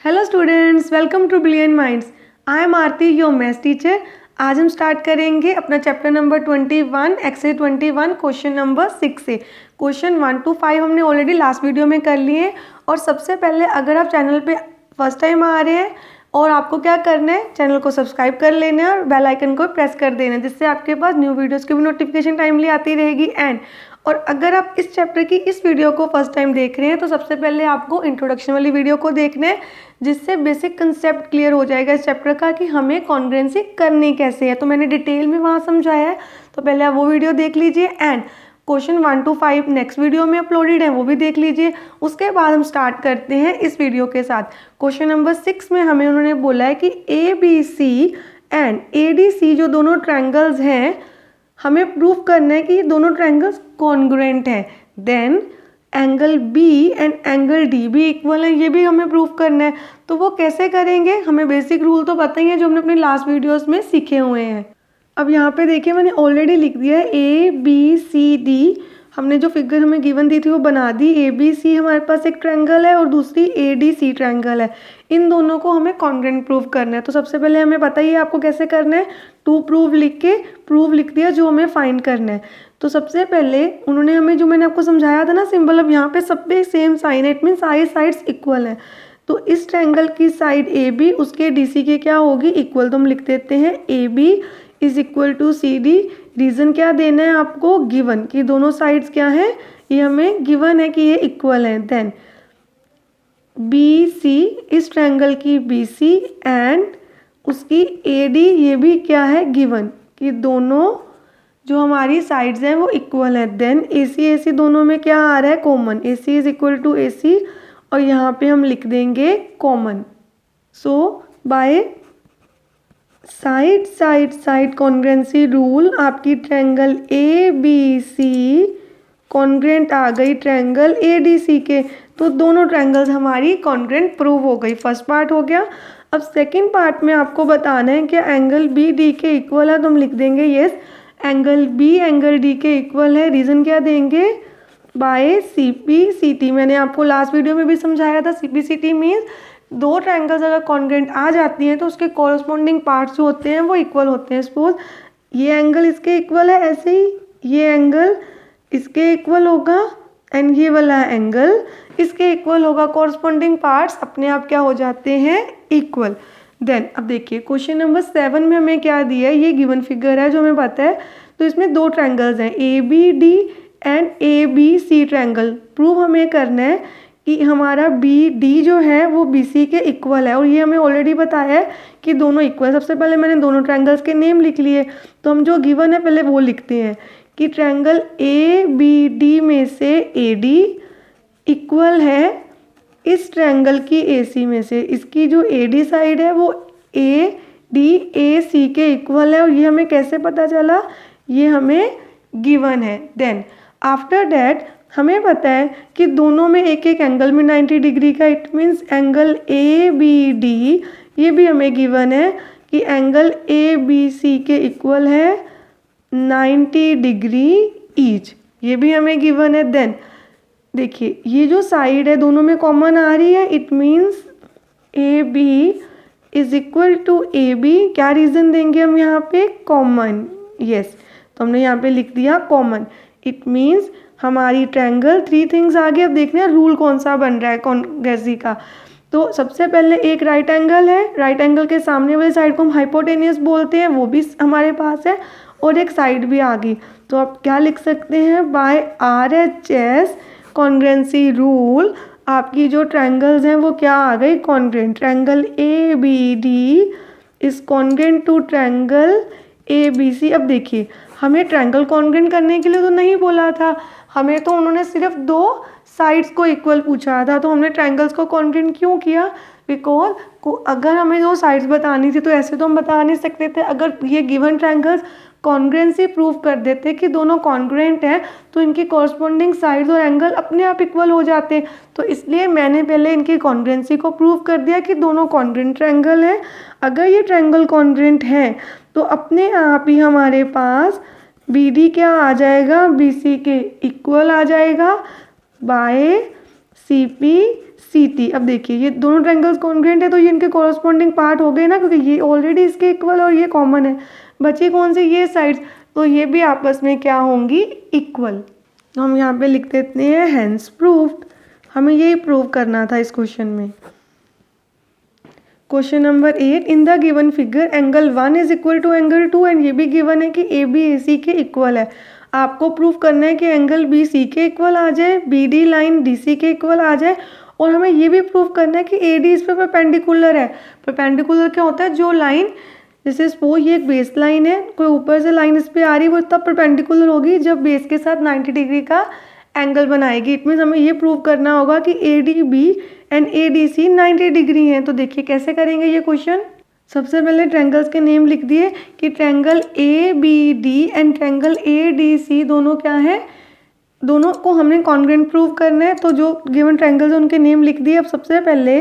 Hello students, welcome to brilliant minds. I am Aarti, your maths teacher. आज हम start करेंगे अपना chapter number 21 exercise 21 question number 6 से। Question 1 to 5 हमने already last video में कर लिए हैं। और सबसे पहले अगर आप चैनल पे फर्स्ट टाइम आ रहे हैं और आपको क्या करना है, चैनल को सब्सक्राइब कर लेना है और बेल आइकन को प्रेस कर देना है, जिससे आपके पास न्यू वीडियोज़ की भी नोटिफिकेशन टाइमली आती रहेगी। और अगर आप इस चैप्टर की इस वीडियो को फर्स्ट टाइम देख रहे हैं तो सबसे पहले आपको इंट्रोडक्शन वाली वीडियो को देखना है, जिससे बेसिक कंसेप्ट क्लियर हो जाएगा इस चैप्टर का कि हमें कॉन्ग्रुएंसी करनी कैसे है। तो मैंने डिटेल में वहाँ समझाया है, तो पहले आप वो वीडियो देख लीजिए। And question 1 to 5 next video में अपलोडेड है, वो भी देख लीजिए। उसके बाद हम स्टार्ट करते हैं इस वीडियो के साथ। क्वेश्चन नंबर 6 में हमें उन्होंने बोला है कि ABC एंड ADC जो दोनों ट्रायंगल्स हैं, हमें प्रूव करना है कि ये दोनों ट्रायंगल्स कॉन्ग्रुएंट हैं। Then angle B and angle D भी इक्वल है, ये भी हमें प्रूव करना है। तो वो कैसे करेंगे, हमें बेसिक रूल तो पता ही है जो हमने अपने लास्ट वीडियोस में सीखे हुए हैं। अब यहाँ पे देखिए, मैंने ऑलरेडी लिख दिया है ABCD। हमने जो फिगर हमें गिवन दी थी वो बना दी। ABC हमारे पास एक ट्रायंगल है और दूसरी ADC ट्रायंगल है। इन दोनों को हमें कॉन्ग्रुएंट प्रूव करना है। तो सबसे पहले हमें पता ही है आपको कैसे करना है। टू प्रूव लिख के प्रूव लिख दिया जो हमें फाइंड करना है। तो सबसे पहले उन्होंने हमें, जो मैंने आपको समझाया था ना सिंबल, अब यहाँ पे सब पे सेम साइन है, इट मीन सारी साइड्स इक्वल है। तो इस ट्रायंगल की साइड AB उसके DC के क्या होगी, इक्वल। तो हम लिख देते हैं AB is equal to CD। Reason क्या देना है आपको, गिवन, कि दोनों साइड्स क्या है, ये हमें गिवन है कि ये इक्वल है। देन BC इस ट्रायंगल की BC एंड उसकी AD ये भी क्या है, गिवन, कि दोनों जो हमारी साइड्स हैं वो इक्वल है। देन AC दोनों में क्या आ रहा है, common. AC is equal to AC और यहाँ पे हम लिख देंगे common. So by side congruency rule आपकी ट्रायंगल ABC कॉन्ग्रुएंट आ गई ट्रायंगल ADC के। तो दोनों ट्रायंगल्स हमारी कॉन्ग्रुएंट प्रूव हो गई। फर्स्ट पार्ट हो गया। अब सेकंड पार्ट में आपको बताना है कि एंगल BD के इक्वल है, तो हम लिख देंगे yes, angle B angle D के इक्वल है। रीज़न क्या देंगे, बाय CPCT। मैंने आपको लास्ट वीडियो में भी समझाया था। CPCT मीन्स दो ट्रायंगल्स अगर कॉन्ग्रुएंट आ जाती हैं तो उसके कॉरस्पॉन्डिंग पार्ट्स जो होते हैं वो इक्वल होते हैं। सपोज ये एंगल इसके इक्वल है, ऐसे ही ये एंगल इसके इक्वल होगा एंड ये वाला एंगल इसके इक्वल होगा। कॉरस्पॉन्डिंग पार्ट्स अपने आप क्या हो जाते हैं, इक्वल। देन अब देखिए क्वेश्चन नंबर 7 में हमें क्या दिया है, ये गिवन फिगर है जो हमें पता है। तो इसमें दो ट्रायंगल्स हैं ABD and ABC triangle. Prove हमें करना है कि हमारा BD जो है वो BC के इक्वल है, और ये हमें ऑलरेडी बताया है कि दोनों इक्वल। सबसे पहले मैंने दोनों ट्रायंगल्स के नेम लिख लिए, तो हम जो गिवन है पहले वो लिखते हैं कि ट्रायंगल ABD में से AD इक्वल है इस ट्रायंगल की AC में से। इसकी जो AD साइड है वो ADAC के इक्वल है, और ये हमें कैसे पता चला, ये हमें गिवन है। देन आफ्टर डैट हमें पता है कि दोनों में एक एक एंगल में 90 डिग्री का, इट मीन्स एंगल ABD ये भी हमें गिवन है कि एंगल ABC के इक्वल है 90 डिग्री ईच, ये भी हमें गिवन है। देन देखिए ये जो साइड है दोनों में कॉमन आ रही है, it means AB is equal to AB। क्या रीज़न देंगे हम यहाँ पे, कॉमन, यस। तो हमने यहाँ पे लिख दिया कॉमन। इट मीन्स हमारी ट्रायंगल, थ्री थिंग्स आ गए। अब देखते हैं रूल कौन सा बन रहा है कॉन्ग्रुएंसी का। तो सबसे पहले एक राइट एंगल है, राइट एंगल के सामने वाली साइड को हम हाइपोटेनियस बोलते हैं, वो भी हमारे पास है, और एक साइड भी आ गई। तो आप क्या लिख सकते हैं, बाय RHS कॉन्ग्रुएंसी रूल आपकी जो ट्रायंगल्स हैं वो क्या आ गई, congruent. Triangle ABD is congruent to triangle ABC। अब देखिए हमें ट्रायंगल कॉन्ग्रुएंट करने के लिए तो नहीं बोला था, हमें तो उन्होंने सिर्फ दो साइड्स को इक्वल पूछा था। तो हमने ट्रायंगल्स को कॉन्ग्रुएंट क्यों किया, बिकॉज अगर हमें दो साइड्स बतानी थी तो ऐसे तो हम बता नहीं सकते थे। अगर ये गिवन ट्रायंगल्स कॉन्ग्रुएंसी प्रूव कर देते कि दोनों कॉन्ग्रुएंट हैं तो इनकी कॉरस्पॉन्डिंग साइड्स और एंगल अपने आप इक्वल हो जाते। तो इसलिए मैंने पहले इनकी कॉन्ग्रुएंसी को प्रूव कर दिया कि दोनों कॉन्ग्रुएंट ट्रायंगल हैं। अगर ये ट्रायंगल कॉन्ग्रुएंट है तो अपने आप ही हमारे पास BD क्या आ जाएगा, BC के इक्वल आ जाएगा बाय CP CT। अब देखिए ये दोनों ट्रायंगल्स कॉन्ग्रुएंट है तो ये इनके कॉरस्पॉन्डिंग पार्ट हो गए ना, क्योंकि ये ऑलरेडी इसके इक्वल और ये कॉमन है। बची कौन सी, ये साइड्स, तो ये भी आपस में क्या होंगी, इक्वल। तो हम यहाँ पे लिख देते हैं हेंस प्रूव्ड। हमें यही प्रूव करना था इस क्वेश्चन में। Question number 8, in the given figure angle 1 is equal to angle 2, and ये भी गिवन है कि AB AC के इक्वल है। आपको प्रूव करना है कि एंगल BC के इक्वल आ जाए, BD लाइन DC के इक्वल आ जाए, और हमें ये भी प्रूव करना है कि AD इस पे परपेंडिकुलर है। परपेंडिकुलर क्या होता है, जो लाइन, जैसे सपोज ये एक बेस लाइन है, कोई ऊपर से लाइन इस पे आ रही है, वो तब परपेंडिकुलर होगी जब बेस के साथ 90 डिग्री का एंगल बनाएगी। इट मीन्स हमें ये प्रूव करना होगा कि ADB एंड ADC 90 डिग्री हैं। तो देखिए कैसे करेंगे ये क्वेश्चन। सबसे पहले ट्रायंगल्स के नेम लिख दिए कि triangle ABD and triangle ADC दोनों क्या है, दोनों को हमने कॉन्ग्रुएंट प्रूव करना है। तो जो गिवन ट्रायंगल्स हैं उनके नेम लिख दिए। अब सबसे पहले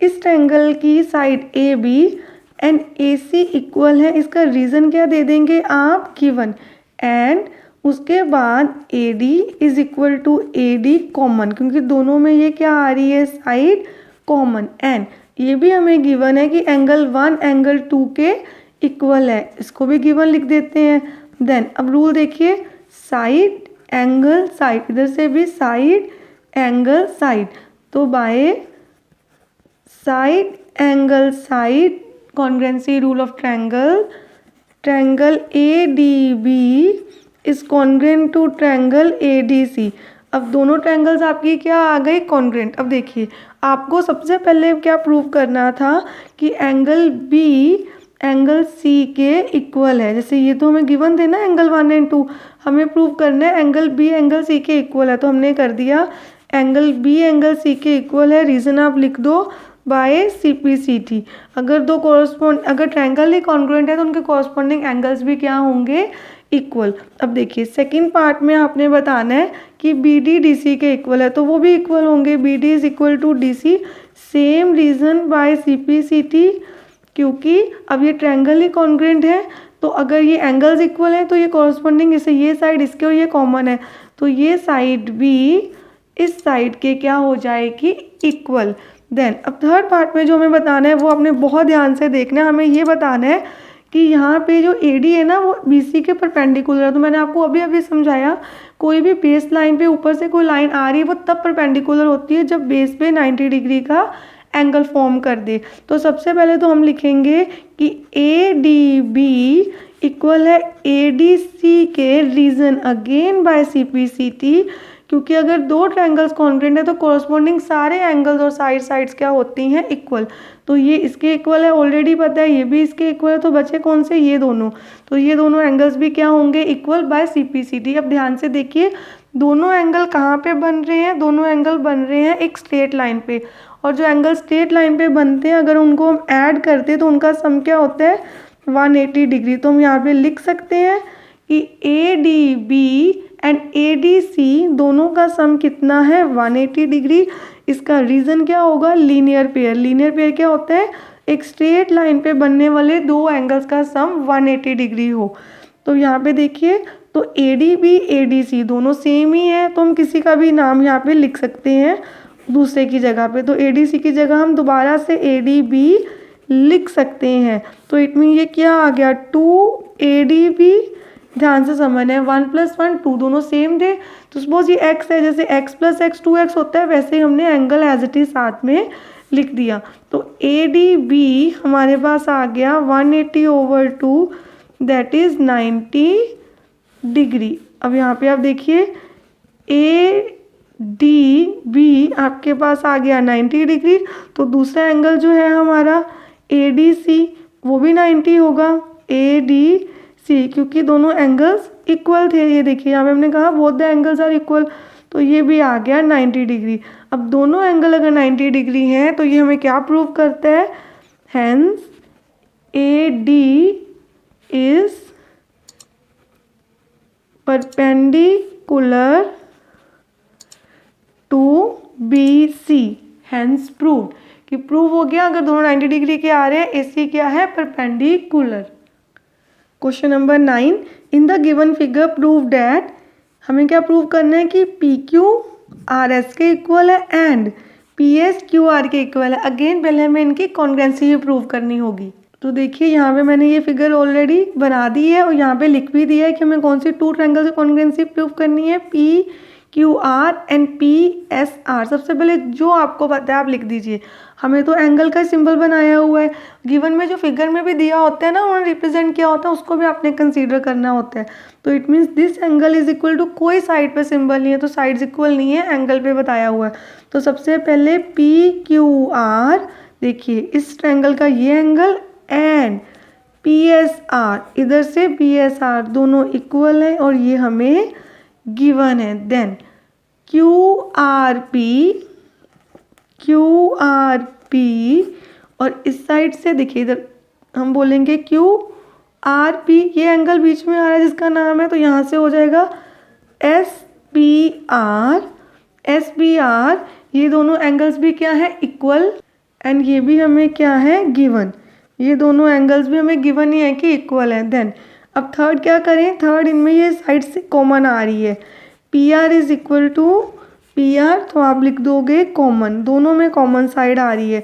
इस ट्रायंगल की side AB and AC equal है, इसका रीज़न क्या दे देंगे आप, गिवन, एंड उसके बाद AD is equal to AD common, क्योंकि दोनों में ये क्या आ रही है, साइड कॉमन, एंड ये भी हमें गिवन है कि एंगल 1 एंगल 2 के इक्वल है, इसको भी गिवन लिख देते हैं। देन अब रूल देखिए, साइड एंगल साइड, इधर से भी साइड एंगल साइड, तो by side angle side congruency rule of triangle, triangle ADB is congruent to triangle ADC। अब दोनों ट्रायंगल्स आपकी क्या आ गई, कॉन्ग्रुएंट। अब देखिए आपको सबसे पहले क्या प्रूव करना था कि एंगल B एंगल C के इक्वल है। जैसे ये तो हमें गिवन थे ना एंगल 1 एंड 2, हमें प्रूव करना है एंगल B एंगल C के इक्वल है, तो हमने कर दिया एंगल B एंगल C के इक्वल है। रीज़न आप लिख दो बाय CPCT। अगर ट्रायंगल ही कॉन्ग्रुएंट है तो उनके कॉरस्पॉन्डिंग एंगल्स भी क्या होंगे, इक्वल। अब देखिए सेकंड पार्ट में आपने बताना है कि BD DC के इक्वल है, तो वो भी इक्वल होंगे, BD is equal to DC। Same reason by CPCT, क्योंकि अब ये ट्रायंगल ही कॉन्ग्रुएंट है, तो अगर ये एंगल्स इक्वल है तो ये कॉरस्पॉन्डिंग, जैसे ये साइड इसके और ये कॉमन है, तो ये साइड भी इस साइड के क्या हो जाएगी, इक्वल। देन अब थर्ड पार्ट में जो हमें बताना है वो आपने बहुत ध्यान से देखना है। हमें ये बताना है कि यहाँ पे जो AD है ना वो BC के परपेंडिकुलर है। तो मैंने आपको अभी अभी समझाया, कोई भी बेस लाइन पे ऊपर से कोई लाइन आ रही है वो तब परपेंडिकुलर होती है जब बेस पे 90 डिग्री का एंगल फॉर्म कर दे। तो सबसे पहले तो हम लिखेंगे कि ADB इक्वल है ADC के, रीज़न अगेन बाय CPCT, क्योंकि अगर दो ट्रायंगल्स कॉन्ग्रुएंट है तो कॉरस्पॉन्डिंग सारे एंगल्स और साइड्स क्या होती हैं, इक्वल। तो ये इसके इक्वल है, ऑलरेडी पता है, ये भी इसके इक्वल है, तो बचे कौन से, ये दोनों। तो ये दोनों एंगल्स भी क्या होंगे, इक्वल बाय CPCT। अब ध्यान से देखिए दोनों एंगल कहाँ पे बन रहे हैं, दोनों एंगल बन रहे हैं एक स्ट्रेट लाइन पे, और जो एंगल स्ट्रेट लाइन पे बनते हैं अगर उनको हम ऐड करते हैं तो उनका सम क्या होता है, 180 डिग्री। तो हम यहाँ पे लिख सकते हैं कि ADB एंड ADC दोनों का सम कितना है, 180 डिग्री। इसका रीज़न क्या होगा, लीनियर पेयर। लीनियर पेयर क्या होता है, एक स्ट्रेट लाइन पे बनने वाले दो एंगल्स का सम 180 डिग्री हो। तो यहाँ पे देखिए, तो ADB ADC दोनों सेम ही है, तो हम किसी का भी नाम यहाँ पे लिख सकते हैं दूसरे की जगह पे। तो ADC की जगह हम दोबारा से ADB लिख सकते हैं। तो इट मीन ये क्या आ गया, 2ADB। ध्यान से समझना है, 1 + 1 2 दोनों सेम थे। तो सपोज ये x है, जैसे x + x 2x होता है, वैसे ही हमने एंगल एज इट इज साथ में लिख दिया। तो ADB हमारे पास आ गया 180/2, दैट इज 90 डिग्री। अब यहाँ पे आप देखिए ADB आपके पास आ गया 90 डिग्री, तो दूसरा एंगल जो है हमारा ADC वो भी 90 होगा, ADC, क्योंकि दोनों एंगल्स इक्वल थे। ये देखिए यहाँ पे हमने कहा both the angles are equal, तो ये भी आ गया 90 डिग्री। अब दोनों एंगल अगर 90 डिग्री हैं तो ये हमें क्या प्रूव करता है, hence AD is perpendicular to BC, hence prove, कि प्रूव हो गया अगर दोनों 90 डिग्री के आ रहे हैं, AC क्या है, perpendicular. Question number 9, in the given figure prove that, हमें क्या प्रूव करना है कि PQ RS के इक्वल है and P S Q R के इक्वल है। अगेन पहले हमें इनकी कॉन्ग्रुएंसी भी प्रूव करनी होगी। तो देखिए यहाँ पे मैंने ये फिगर ऑलरेडी बना दी है और यहाँ पे लिख भी दिया है कि हमें कौन सी टू ट्रायंगल की कॉन्ग्रुएंसी प्रूव करनी है, P Q are and P S are. सबसे पहले जो आपको पता है आप लिख दीजिए। हमें तो एंगल का सिंबल बनाया हुआ है, गिवन में जो फिगर में भी दिया होता है ना उन्होंने रिप्रेजेंट किया होता है उसको भी आपने कंसीडर करना होता है। तो it means this angle is equal to, कोई साइड पे सिंबल नहीं है तो साइड्स इक्वल नहीं है, एंगल पे बताया हुआ है। तो सबसे पहले पी क्यू आर, देखिए इस ट्रायंगल का ये angle and P S are, इधर से पी एस आर दोनों इक्वल है और ये हमें गिवन है। देन क्यू आर पी और इस साइड से देखिए इधर हम बोलेंगे क्यू आर पी, ये एंगल बीच में आ रहा है जिसका नाम है, तो यहाँ से हो जाएगा एस पी आर। ये दोनों एंगल्स भी क्या है, इक्वल, एंड ये भी हमें क्या है, गिवन। ये दोनों एंगल्स भी हमें गिवन ही है कि इक्वल है। देन अब थर्ड क्या करें, थर्ड इनमें ये साइड से कॉमन आ रही है, P R is equal to P R, तो आप लिख दोगे कॉमन, दोनों में कॉमन साइड आ रही है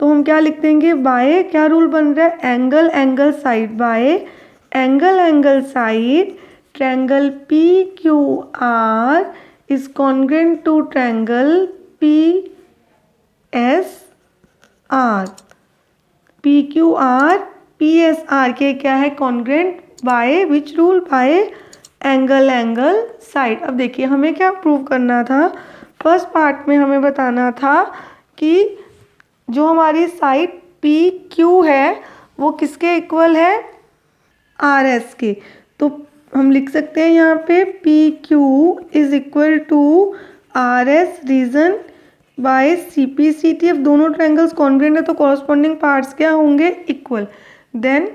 तो हम क्या लिख देंगे, बाय क्या रूल बन रहा है, angle side, by angle side triangle P Q R is congruent to triangle P S R. P Q R P S R के क्या है, congruent, by which rule, by angle side. अब देखिए हमें क्या प्रूव करना था, फर्स्ट पार्ट में हमें बताना था कि जो हमारी साइड पी क्यू है वो किसके इक्वल है, आर एस के। तो हम लिख सकते हैं यहाँ पे P Q is equal to R S reason by C P C T. अब दोनों ट्रायंगल्स कॉन्ग्रुएंट है तो कॉरस्पॉन्डिंग पार्ट्स क्या होंगे, equal. Then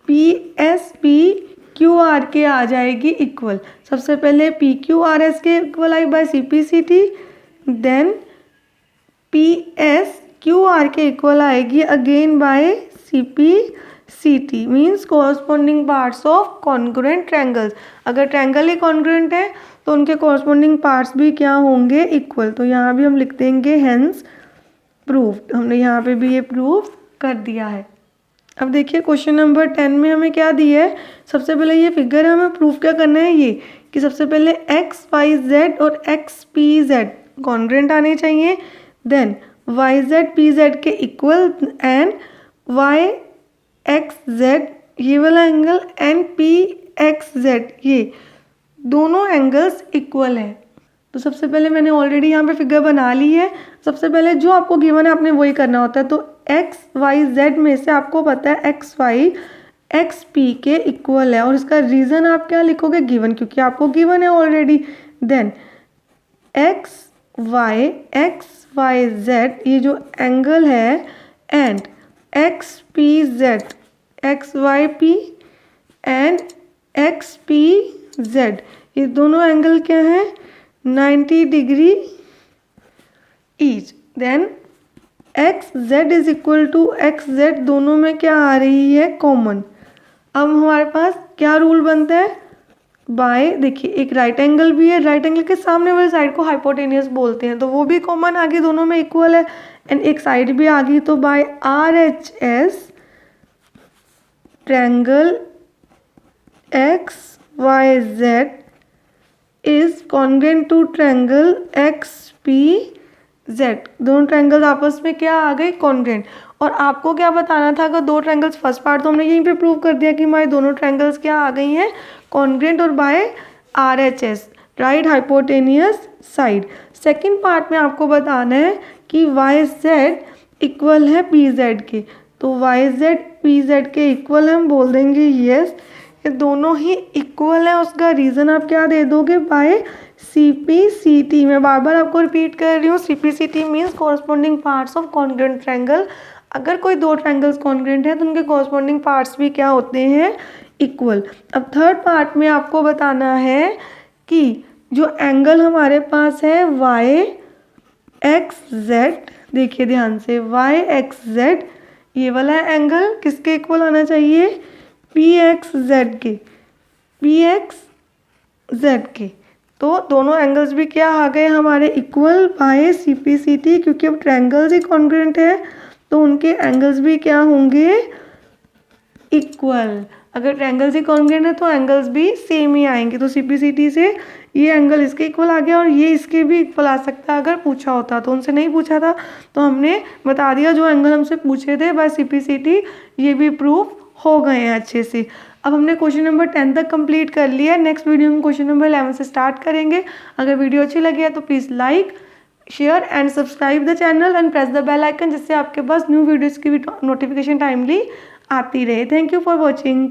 P S P Q R के आ जाएगी इक्वल। सबसे पहले पी क्यू आर एस के इक्वल आई by C P C T, then P S Q R के इक्वल आएगी again by C P C T, means corresponding parts of congruent triangles. अगर ट्रायंगल ही कॉन्ग्रुएंट है तो उनके कॉरस्पॉन्डिंग पार्ट्स भी क्या होंगे, इक्वल। तो यहाँ भी हम लिख देंगे हेंस प्रूव्ड, हमने यहाँ पे भी ये प्रूव कर दिया है। अब देखिए क्वेश्चन नंबर 10 में हमें क्या दिया है, सबसे पहले ये फिगर हमें प्रूफ क्या करना है, ये कि सबसे पहले एक्स वाई जेड और एक्स पी जेड कॉन्ग्रुएंट आने चाहिए, then Y Z P Z के equal and Y X Z ये वाला angle and P X Z ये दोनों एंगल्स इक्वल है। तो सबसे पहले मैंने ऑलरेडी यहाँ पे फिगर बना ली है। सबसे पहले जो आपको गिवन है आपने वही करना होता है। तो एक्स वाई जेड में से आपको पता है एक्स वाई एक्स पी के इक्वल है और इसका रीज़न आप क्या लिखोगे, गिवन, क्योंकि आपको गिवन है already. Then X Y Z ये जो एंगल है and X P Z X Y P and X P Z ये दोनों एंगल क्या है, 90 degree each. Then X Z is equal to X Z, दोनों में क्या आ रही है, कॉमन। अब हमारे पास क्या रूल बनता है, बाय, देखिए एक राइट एंगल भी है, राइट एंगल के सामने वाली साइड को हाइपोटेनियस बोलते हैं तो वो भी कॉमन आ गई, दोनों में इक्वल है, एंड एक साइड भी आ गई। तो by R H S triangle X Y Z is congruent to triangle X P Z, दोनों ट्रायंगल्स आपस में क्या आ गए, कॉन्ग्रुएंट। और आपको क्या बताना था, अगर दो ट्रायंगल्स, फर्स्ट पार्ट तो हमने यहीं पे प्रूव कर दिया कि हमारे दोनों ट्रायंगल्स क्या आ गई हैं, कॉन्ग्रुएंट और by R H S right hypotenuse side. Second part में आपको बताना है कि वाई जेड इक्वल है पी जेड के, तो वाई जेड पी जेड के इक्वल हम बोल देंगे यस, ये दोनों ही इक्वल है। उसका रीज़न आप क्या दे दोगे, by C P C T. मैं बार बार आपको रिपीट कर रही हूँ, C P C T means corresponding parts of congruent triangle. अगर कोई दो ट्रायंगल्स कॉन्ग्रुएंट है तो उनके कॉरस्पॉन्डिंग पार्ट्स भी क्या होते हैं, इक्वल। अब थर्ड पार्ट में आपको बताना है कि जो एंगल हमारे पास है वाई एक्स जेड, देखिए ध्यान से, वाई एक्स जेड ये वाला एंगल किसके इक्वल आना चाहिए, पी एक्स जेड के, पी एक्स जेड के। तो दोनों एंगल्स भी क्या आ गए हमारे इक्वल बाय CPCT, क्योंकि अब ट्रायंगल्स ही कॉन्ग्रुएंट है तो उनके एंगल्स भी क्या होंगे, इक्वल। अगर ट्रायंगल्स ही कॉन्ग्रुएंट है तो एंगल्स भी सेम ही आएंगे। तो CPCT से ये एंगल इसके इक्वल आ गया और ये इसके भी इक्वल आ सकता है अगर पूछा होता। तो उनसे नहीं पूछा था तो हमने बता दिया, जो एंगल हमसे पूछे थे बाय CPCT ये भी प्रूफ हो गए हैं अच्छे से। अब हमने क्वेश्चन नंबर 10 तक कंप्लीट कर लिया है। नेक्स्ट वीडियो में क्वेश्चन नंबर 11 से स्टार्ट करेंगे। अगर वीडियो अच्छी लगी है तो please like, share and subscribe the channel and press the bell icon, जिससे आपके पास न्यू वीडियोज़ की भी नोटिफिकेशन टाइमली आती रहे। Thank you for watching.